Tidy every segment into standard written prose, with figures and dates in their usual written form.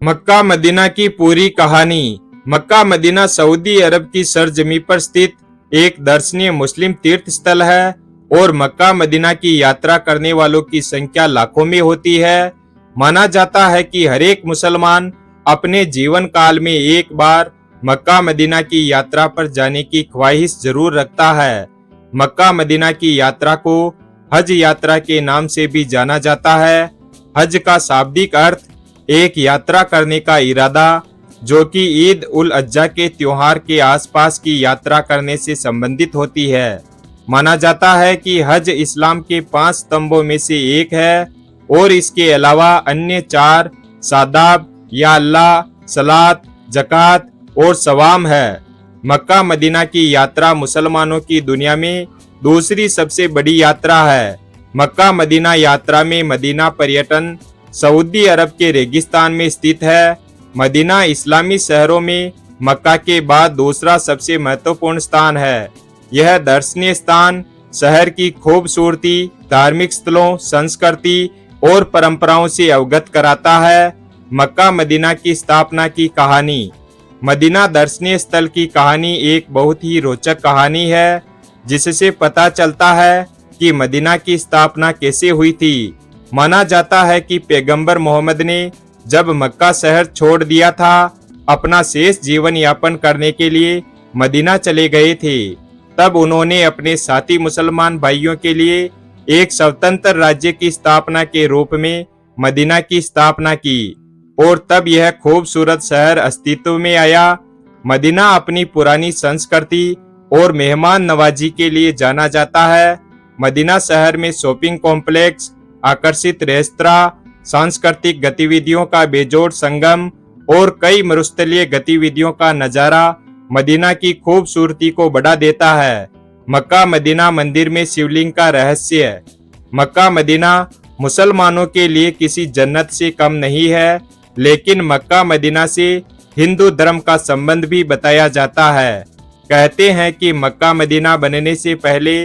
Mecca Medina की पूरी कहानी। मक्का मदीना सऊदी अरब की सरजमी पर स्थित एक दर्शनीय मुस्लिम तीर्थ स्थल है और मक्का मदीना की यात्रा करने वालों की संख्या लाखों में होती है। माना जाता है कि हर एक मुसलमान अपने जीवन काल में एक बार मक्का मदीना की यात्रा पर जाने की ख्वाहिश जरूर रखता है। मक्का मदीना की यात्रा को हज यात्रा के नाम से भी जाना जाता है। हज का शाब्दिक अर्थ एक यात्रा करने का इरादा, जो कि ईद उल अज्हा के त्योहार के आसपास की यात्रा करने से संबंधित होती है। माना जाता है कि हज इस्लाम के 5 स्तंभों में से एक है और इसके अलावा अन्य 4 सादाब या अल्लाह, सलात, जकात और सवाम है। मक्का मदीना की यात्रा मुसलमानों की दुनिया में दूसरी सबसे बड़ी यात्रा है। मक्का मदीना यात्रा में मदीना पर्यटन सऊदी अरब के रेगिस्तान में स्थित है। मदीना इस्लामी शहरों में मक्का के बाद दूसरा सबसे महत्वपूर्ण स्थान है। यह दर्शनीय स्थान शहर की खूबसूरती, धार्मिक स्थलों, संस्कृति और परंपराओं से अवगत कराता है। मक्का मदीना की स्थापना की कहानी। मदीना दर्शनीय स्थल की कहानी एक बहुत ही रोचक कहानी है, जिससे पता चलता है कि मदीना की स्थापना कैसे हुई थी। माना जाता है कि पैगंबर मोहम्मद ने जब मक्का शहर छोड़ दिया था, अपना शेष जीवन यापन करने के लिए मदीना चले गए थे। तब उन्होंने अपने साथी मुसलमान भाइयों के लिए एक स्वतंत्र राज्य की स्थापना के रूप में मदीना की स्थापना की और तब यह खूबसूरत शहर अस्तित्व में आया। मदीना अपनी पुरानी संस्कृति और मेहमान नवाजी के लिए जाना जाता है। मदीना शहर में शॉपिंग कॉम्प्लेक्स, आकर्षित रेस्तरां, सांस्कृतिक गतिविधियों का बेजोड़ संगम और कई मरुस्थलीय गतिविधियों का नजारा मदीना की खूबसूरती को बढ़ा देता है। मक्का मदीना मंदिर में शिवलिंग का रहस्य। मक्का मदीना मुसलमानों के लिए किसी जन्नत से कम नहीं है, लेकिन मक्का मदीना से हिंदू धर्म का संबंध भी बताया जाता है। कहते हैं कि मक्का मदीना बनने से पहले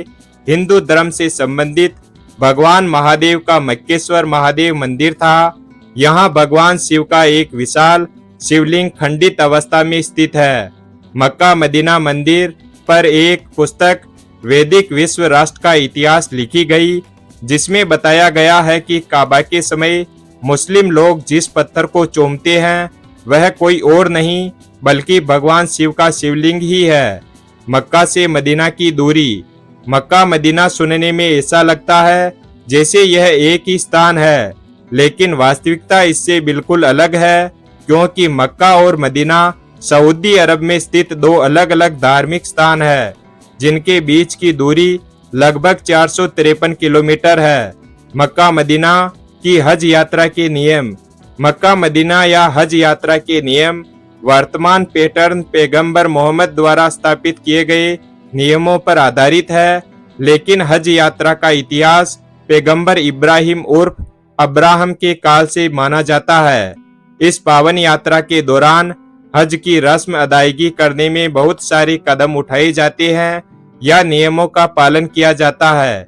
हिंदू धर्म से संबंधित भगवान महादेव का मक्केश्वर महादेव मंदिर था। यहाँ भगवान शिव का एक विशाल शिवलिंग खंडित अवस्था में स्थित है। मक्का मदीना मंदिर पर एक पुस्तक वैदिक विश्व राष्ट्र का इतिहास लिखी गई, जिसमें बताया गया है कि काबा के समय मुस्लिम लोग जिस पत्थर को चूमते हैं वह कोई और नहीं बल्कि भगवान शिव का शिवलिंग ही है। मक्का से मदीना की दूरी। मक्का मदीना सुनने में ऐसा लगता है जैसे यह एक ही स्थान है, लेकिन वास्तविकता इससे बिल्कुल अलग है, क्योंकि मक्का और मदीना सऊदी अरब में स्थित 2 अलग अलग धार्मिक स्थान है, जिनके बीच की दूरी लगभग 453 किलोमीटर है। मक्का मदीना की हज यात्रा के नियम। मक्का मदीना या हज यात्रा के नियम वर्तमान पैटर्न पैगंबर मोहम्मद द्वारा स्थापित किए गए नियमों पर आधारित है, लेकिन हज यात्रा का इतिहास पैगंबर इब्राहिम उर्फ अब्राहम के काल से माना जाता है। इस पावन यात्रा के दौरान हज की रस्म अदायगी करने में बहुत सारे कदम उठाए जाते हैं या नियमों का पालन किया जाता है।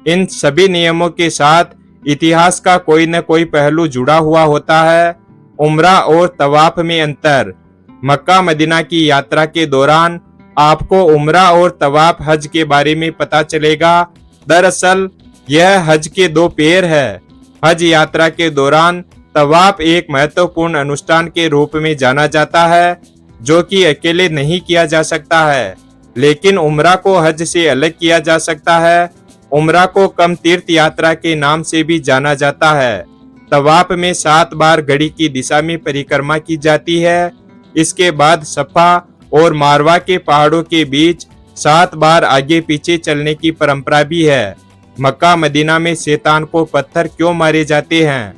इन सभी नियमों के साथ इतिहास का कोई न कोई पहलू जुड़ा हुआ होता है। उम्रा और तवाफ में अंतर। मक्का मदीना की यात्रा के दौरान आपको उम्रा और तवाफ हज के बारे में पता चलेगा। दरअसल यह हज के 2 पैर है। हज यात्रा के दौरान तवाफ एक महत्वपूर्ण अनुष्ठान के रूप में जाना जाता है, जो कि अकेले नहीं किया जा सकता है, लेकिन उम्रा को हज से अलग किया जा सकता है। उम्रा को कम तीर्थ यात्रा के नाम से भी जाना जाता है। तवाफ में 7 बार घड़ी की दिशा में परिक्रमा की जाती है। इसके बाद सफा और मारवा के पहाड़ों के बीच 7 बार आगे पीछे चलने की परंपरा भी है। मक्का मदीना में शैतान को पत्थर क्यों मारे जाते हैं?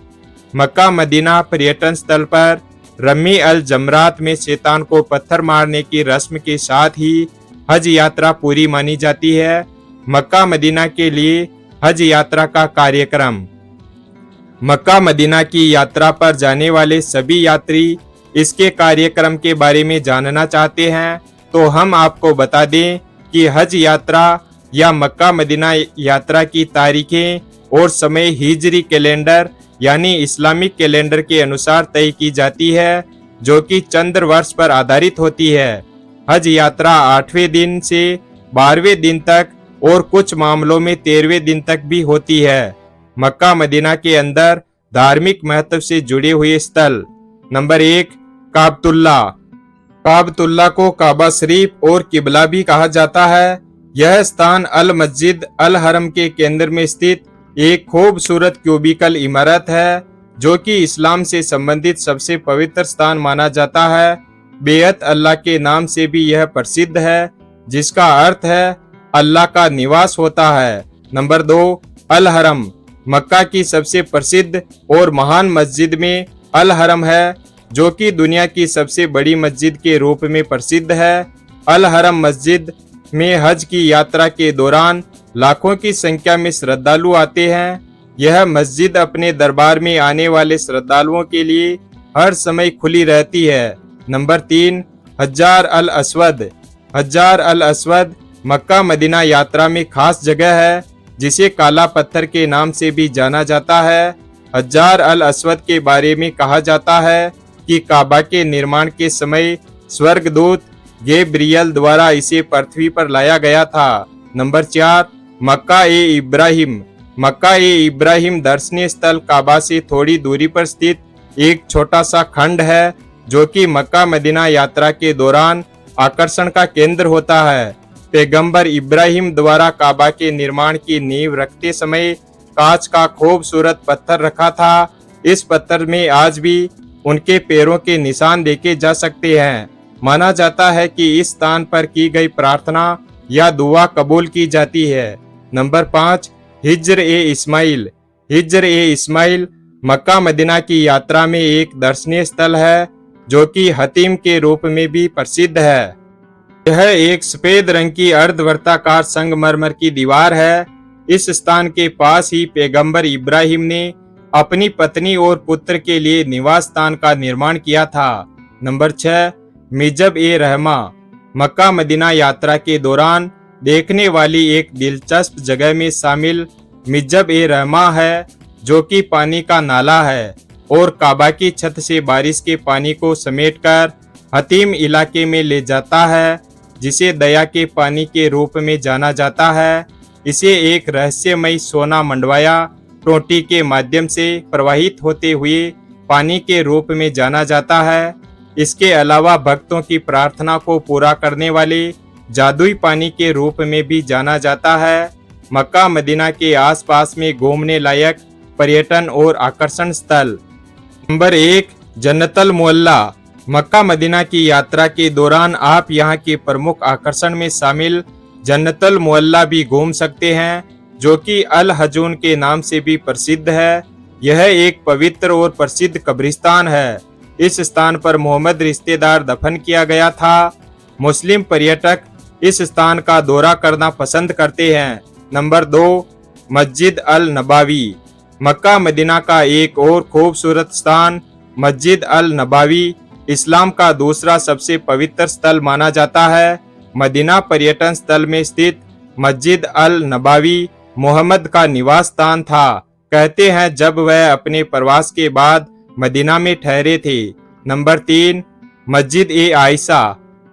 मक्का मदीना पर्यटन स्थल पर रमी अल जमरात में शैतान को पत्थर मारने की रस्म के साथ ही हज यात्रा पूरी मानी जाती है। मक्का मदीना के लिए हज यात्रा का कार्यक्रम। मक्का मदीना की यात्रा पर जाने वाले सभी यात्री इसके कार्यक्रम के बारे में जानना चाहते हैं, तो हम आपको बता दें कि हज यात्रा या मक्का मदीना यात्रा की तारीखें और समय हिजरी कैलेंडर यानी इस्लामिक कैलेंडर के अनुसार तय की जाती है, जो कि चंद्र वर्ष पर आधारित होती है। हज यात्रा 8वें दिन से 12वें दिन तक और कुछ मामलों में 13वें दिन तक भी होती है। मक्का मदीना के अंदर धार्मिक महत्व से जुड़े हुए स्थल। नंबर 1, काबतुल्ला। काबतुल्ला को काबा शरीफ और किबला भी कहा जाता है। यह स्थान अल मस्जिद अल हरम के केंद्र में स्थित एक खूबसूरत क्यूबिकल इमारत है, जो कि इस्लाम से संबंधित सबसे पवित्र स्थान माना जाता है। बेअत अल्लाह के नाम से भी यह प्रसिद्ध है, जिसका अर्थ है अल्लाह का निवास होता है। नंबर 2, अल हरम। मक्का की सबसे प्रसिद्ध और महान मस्जिद में अल हरम है, जो कि दुनिया की सबसे बड़ी मस्जिद के रूप में प्रसिद्ध है। अल हरम मस्जिद में हज की यात्रा के दौरान लाखों की संख्या में श्रद्धालु आते हैं। यह मस्जिद अपने दरबार में आने वाले श्रद्धालुओं के लिए हर समय खुली रहती है। नंबर 3, हज्जार अल अस्वद। हज्जार अल अस्वद मक्का मदीना यात्रा में खास जगह है, जिसे काला पत्थर के नाम से भी जाना जाता है। हज्जार अल अस्वद के बारे में कहा जाता है कि काबा के निर्माण के समय स्वर्गदूत गैब्रियल द्वारा इसे पृथ्वी पर लाया गया था। नंबर 4, मक्का ए इब्राहिम। मक्का ए इब्राहिम दर्शनीय स्थल काबा से थोड़ी दूरी पर स्थित एक छोटा सा खंड है, जो कि मक्का मदीना यात्रा के दौरान आकर्षण का केंद्र होता है। पैगंबर इब्राहिम द्वारा काबा के निर्माण की नींव रखते समय कांच का खूबसूरत पत्थर रखा था। इस पत्थर में आज भी उनके पैरों के निशान देखे जा सकते हैं। माना जाता है कि इस स्थान पर की गई प्रार्थना या दुआ कबूल की जाती है। नंबर 5, हिज्र ए इस्माइल। हिज्र ए इस्माइल मक्का मदीना की यात्रा में एक दर्शनीय स्थल है, जो कि हतीम के रूप में भी प्रसिद्ध है। यह एक सफेद रंग की अर्धवृत्ताकार संगमरमर की दीवार है। इस स्थान के पास ही पैगंबर इब्राहिम ने अपनी पत्नी और पुत्र के लिए निवास स्थान का निर्माण किया था। नंबर 6, मिजब ए रहमा। मक्का मदीना यात्रा के दौरान देखने वाली एक दिलचस्प जगह में शामिल मिजब ए रहमा है, जो कि पानी का नाला है और काबा की छत से बारिश के पानी को समेटकर हतीम इलाके में ले जाता है, जिसे दया के पानी के रूप में जाना जाता है। इसे एक रहस्यमयी सोना मंडवाया टोटी के माध्यम से प्रवाहित होते हुए पानी के रूप में जाना जाता है। इसके अलावा भक्तों की प्रार्थना को पूरा करने वाले जादुई पानी के रूप में भी जाना जाता है। मक्का मदीना के आसपास में घूमने लायक पर्यटन और आकर्षण स्थल। नंबर 1, जन्नतल मुअल्ला। मक्का मदीना की यात्रा के दौरान आप यहाँ के प्रमुख आकर्षण में शामिल जन्नतल मुअल्ला भी घूम सकते हैं, जो कि अल हजून के नाम से भी प्रसिद्ध है। यह एक पवित्र और प्रसिद्ध कब्रिस्तान है। इस स्थान पर मोहम्मद रिश्तेदार दफन किया गया था। मुस्लिम पर्यटक इस स्थान का दौरा करना पसंद करते हैं। नंबर 2, मस्जिद अल नबावी। मक्का मदीना का एक और खूबसूरत स्थान मस्जिद अल नबावी इस्लाम का दूसरा सबसे पवित्र स्थल माना जाता है। मदीना पर्यटन स्थल में स्थित मस्जिद अल नबावी मोहम्मद का निवास स्थान था। कहते हैं जब वह अपने प्रवास के बाद मदीना में ठहरे थे। नंबर 3, मस्जिद ए आयशा।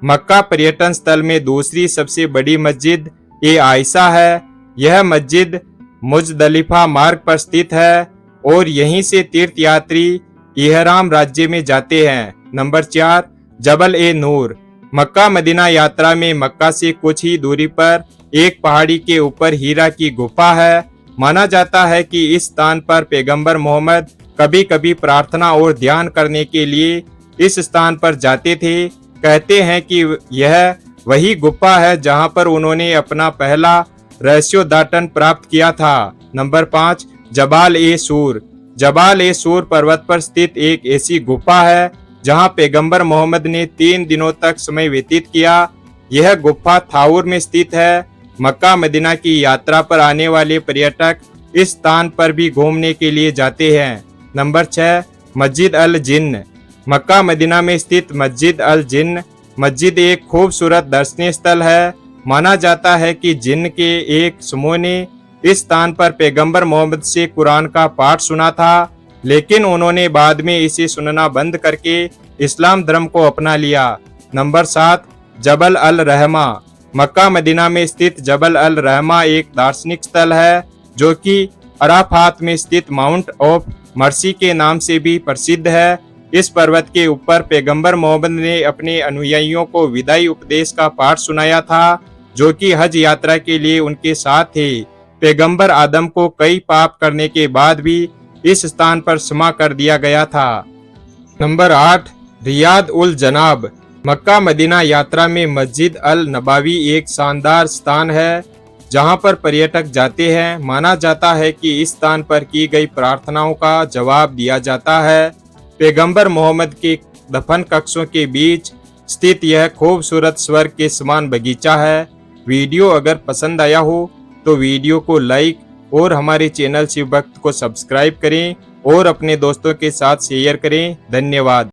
मक्का पर्यटन स्थल में दूसरी सबसे बड़ी मस्जिद ए आयशा है। यह मस्जिद मुजदलिफा मार्ग पर स्थित है और यहीं से तीर्थयात्री इहराम राज्य में जाते हैं। नंबर 4, जबल ए नूर। मक्का मदीना यात्रा में मक्का से कुछ ही दूरी पर एक पहाड़ी के ऊपर हीरा की गुफा है। माना जाता है कि इस स्थान पर पैगंबर मोहम्मद कभी कभी प्रार्थना और ध्यान करने के लिए इस स्थान पर जाते थे। कहते हैं कि यह वही गुफा है जहां पर उन्होंने अपना पहला रहस्योद्घाटन प्राप्त किया था। नंबर 5, जबाल ए सूर। जबाल ए सूर पर्वत पर स्थित एक ऐसी गुफा है जहां पैगंबर मोहम्मद ने 3 दिनों तक समय व्यतीत किया। यह गुफा थाउर में स्थित है। मक्का मदीना की यात्रा पर आने वाले पर्यटक इस स्थान पर भी घूमने के लिए जाते हैं। नंबर 6, मस्जिद अल जिन्न। मक्का मदीना में स्थित मस्जिद अल जिन्न मस्जिद एक खूबसूरत दर्शनीय स्थल है। माना जाता है कि जिन्न के एक समूह ने इस स्थान पर पैगंबर मोहम्मद से कुरान का पाठ सुना था। लेकिन उन्होंने बाद में इसे सुनना बंद करके इस्लाम धर्म को अपना लिया। नंबर 7, जबल अल रहमा। मक्का मदीना में स्थित जबल अल रहमा एक दार्शनिक स्थल है जो कि अराफात में स्थित माउंट ऑफ मर्सी के नाम से भी प्रसिद्ध है। इस पर्वत के ऊपर पैगंबर मोहम्मद ने अपने अनुयायियों को विदाई उपदेश का पाठ सुनाया था जो कि हज यात्रा के लिए उनके साथ थे। पैगंबर आदम को कई पाप करने के बाद भी इस स्थान पर क्षमा कर दिया गया था। नंबर 8, रियाद उल जनाब। मक्का मदीना यात्रा में मस्जिद अल नबावी एक शानदार स्थान है जहां पर पर्यटक जाते हैं। माना जाता है कि इस स्थान पर की गई प्रार्थनाओं का जवाब दिया जाता है। पैगंबर मोहम्मद के दफन कक्षों के बीच स्थित यह खूबसूरत स्वर्ग के समान बगीचा है। वीडियो अगर पसंद आया हो तो वीडियो को लाइक और हमारे चैनल शिव भक्त को सब्सक्राइब करें और अपने दोस्तों के साथ शेयर करें। धन्यवाद।